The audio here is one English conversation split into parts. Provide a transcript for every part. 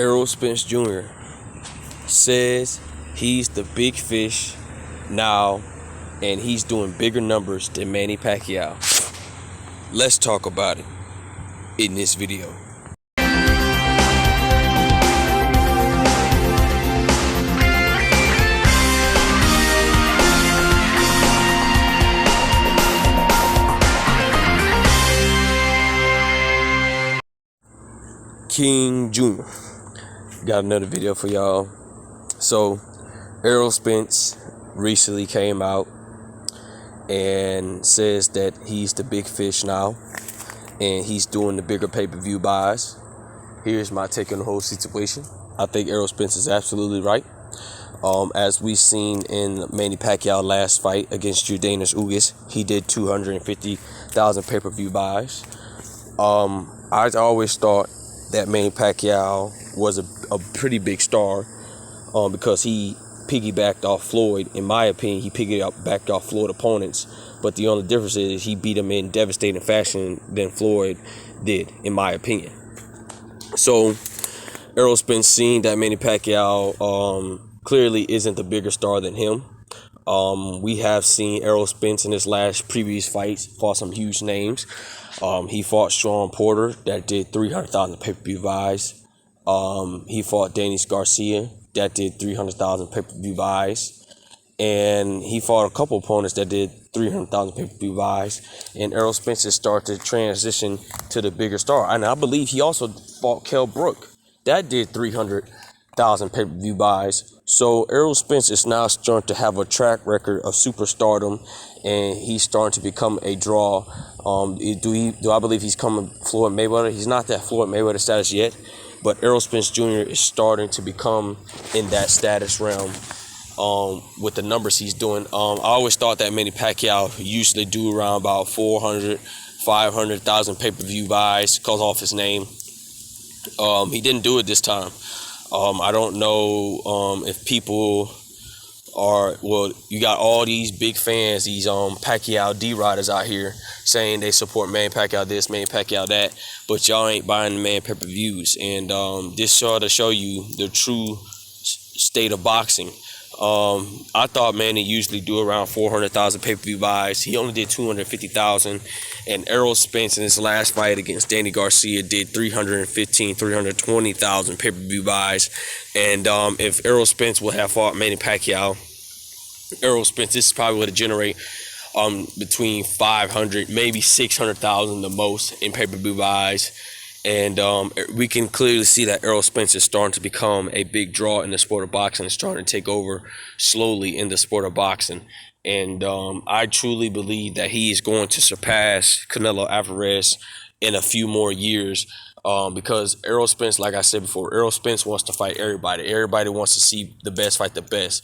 Errol Spence Jr. says he's the big fish now and he's doing bigger numbers than Manny Pacquiao. Let's talk about it in this video. King Jr. got another video for y'all. So Errol Spence recently came out and says that he's the big fish now and he's doing the bigger pay-per-view buys. Here's my take on the whole situation. I think Errol Spence is absolutely right. As we seen in Manny Pacquiao last fight against Jordanis Ugas, he did 250,000 pay-per-view buys. I always thought that Manny Pacquiao was a pretty big star because he piggybacked off Floyd. In my opinion, he piggybacked off Floyd opponents, but the only difference is he beat him in devastating fashion than Floyd did, in my opinion. So Errol Spence, seeing that Manny Pacquiao clearly isn't the bigger star than him. We have seen Errol Spence in his previous fights fought some huge names. He fought Sean Porter that did 300,000 pay-per-view buys. He fought Danny Garcia that did 300,000 pay-per-view buys. And he fought a couple opponents that did 300,000 pay-per-view buys. And Errol Spence has started to transition to the bigger star. And I believe he also fought Kell Brook that did 300,000 pay-per-view buys. So Errol Spence is now starting to have a track record of superstardom, and he's starting to become a draw. Do I believe he's coming Floyd Mayweather? He's not that Floyd Mayweather status yet, but Errol Spence Jr. is starting to become in that status realm with the numbers he's doing. I always thought that Manny Pacquiao usually do around about 400, 500,000 pay-per-view buys because off his name. He didn't do it this time. I don't know if people are, well, you got all these big fans, these Pacquiao D-riders out here saying they support Manny Pacquiao this, Manny Pacquiao that, but y'all ain't buying the man pay-per-views. And this sort of show you the true state of boxing. I thought Manny usually do around 400,000 pay-per-view buys. He only did 250,000. And Errol Spence in his last fight against Danny Garcia did 320,000 pay-per-view buys. And if Errol Spence would have fought Manny Pacquiao, Errol Spence, this probably would have generated between 500, maybe 600,000 the most in pay-per-view buys. And we can clearly see that Errol Spence is starting to become a big draw in the sport of boxing, and starting to take over slowly in the sport of boxing. And I truly believe that he is going to surpass Canelo Alvarez in a few more years because Errol Spence, like I said before, Errol Spence wants to fight everybody. Everybody wants to see the best fight the best.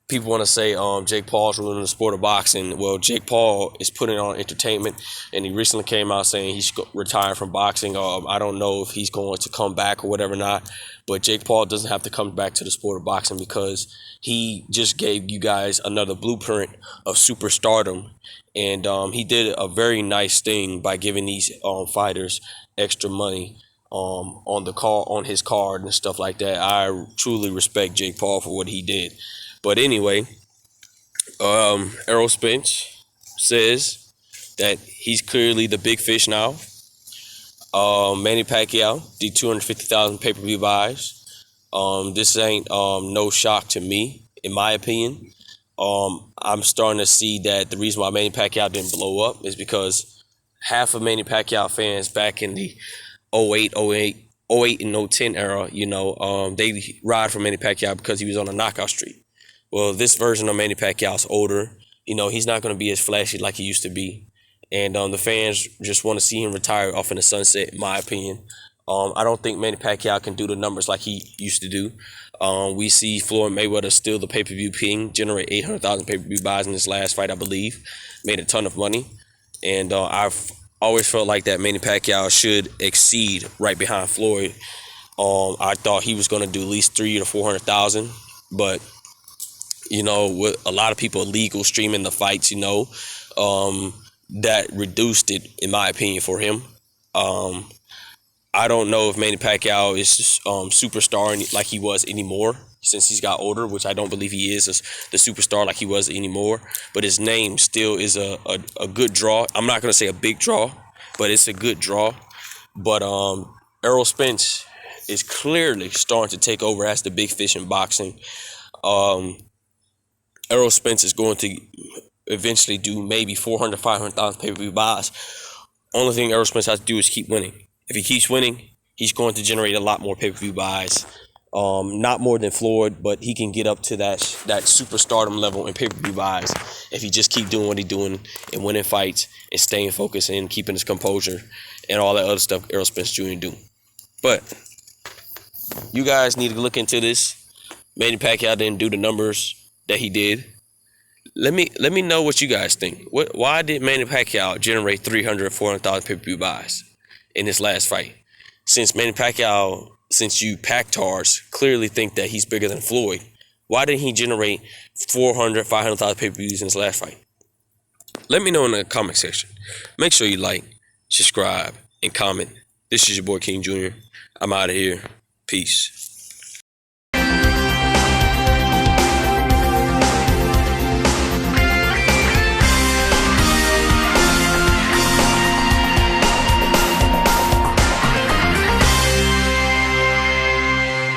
People want to say Jake Paul's ruling the sport of boxing. Well, Jake Paul is putting on entertainment, and he recently came out saying he's retiring from boxing. I don't know if he's going to come back or whatever not, but Jake Paul doesn't have to come back to the sport of boxing because he just gave you guys another blueprint of superstardom. And he did a very nice thing by giving these fighters extra money on his card and stuff like that. I truly respect Jake Paul for what he did. But anyway, Errol Spence says that he's clearly the big fish now. Manny Pacquiao did 250,000 pay-per-view buys. This ain't no shock to me, in my opinion. I'm starting to see that the reason why Manny Pacquiao didn't blow up is because half of Manny Pacquiao fans back in the 08 and 010 era, they ride for Manny Pacquiao because he was on a knockout streak. Well, this version of Manny Pacquiao's older. He's not going to be as flashy like he used to be. And the fans just want to see him retire off in the sunset, in my opinion. I don't think Manny Pacquiao can do the numbers like he used to do. We see Floyd Mayweather still the pay-per-view king, generate 800,000 pay-per-view buys in his last fight, I believe. Made a ton of money. And I've always felt like that Manny Pacquiao should exceed right behind Floyd. I thought he was going to do at least 300,000 to 400,000, but with a lot of people illegal streaming the fights, that reduced it, in my opinion, for him. I don't know if Manny Pacquiao is superstar like he was anymore since he's got older, which I don't believe he is the superstar like he was anymore. But his name still is a good draw. I'm not going to say a big draw, but it's a good draw. But Errol Spence is clearly starting to take over as the big fish in boxing. Errol Spence is going to eventually do maybe 400, 500,000 pay-per-view buys. Only thing Errol Spence has to do is keep winning. If he keeps winning, he's going to generate a lot more pay-per-view buys. Not more than Floyd, but he can get up to that superstardom level in pay-per-view buys if he just keep doing what he's doing and winning fights and staying focused and keeping his composure and all that other stuff Errol Spence Jr. do. But you guys need to look into this. Manny Pacquiao didn't do the numbers that he did. Let me know what you guys think. Why did Manny Pacquiao generate 300, 400,000 pay-per-view buys in this last fight? Since Manny Pacquiao, since you Pactards clearly think that he's bigger than Floyd, why didn't he generate 400, 500,000 pay-per-views in his last fight? Let me know in the comment section. Make sure you like, subscribe, and comment. This is your boy King Jr. I'm out of here. Peace.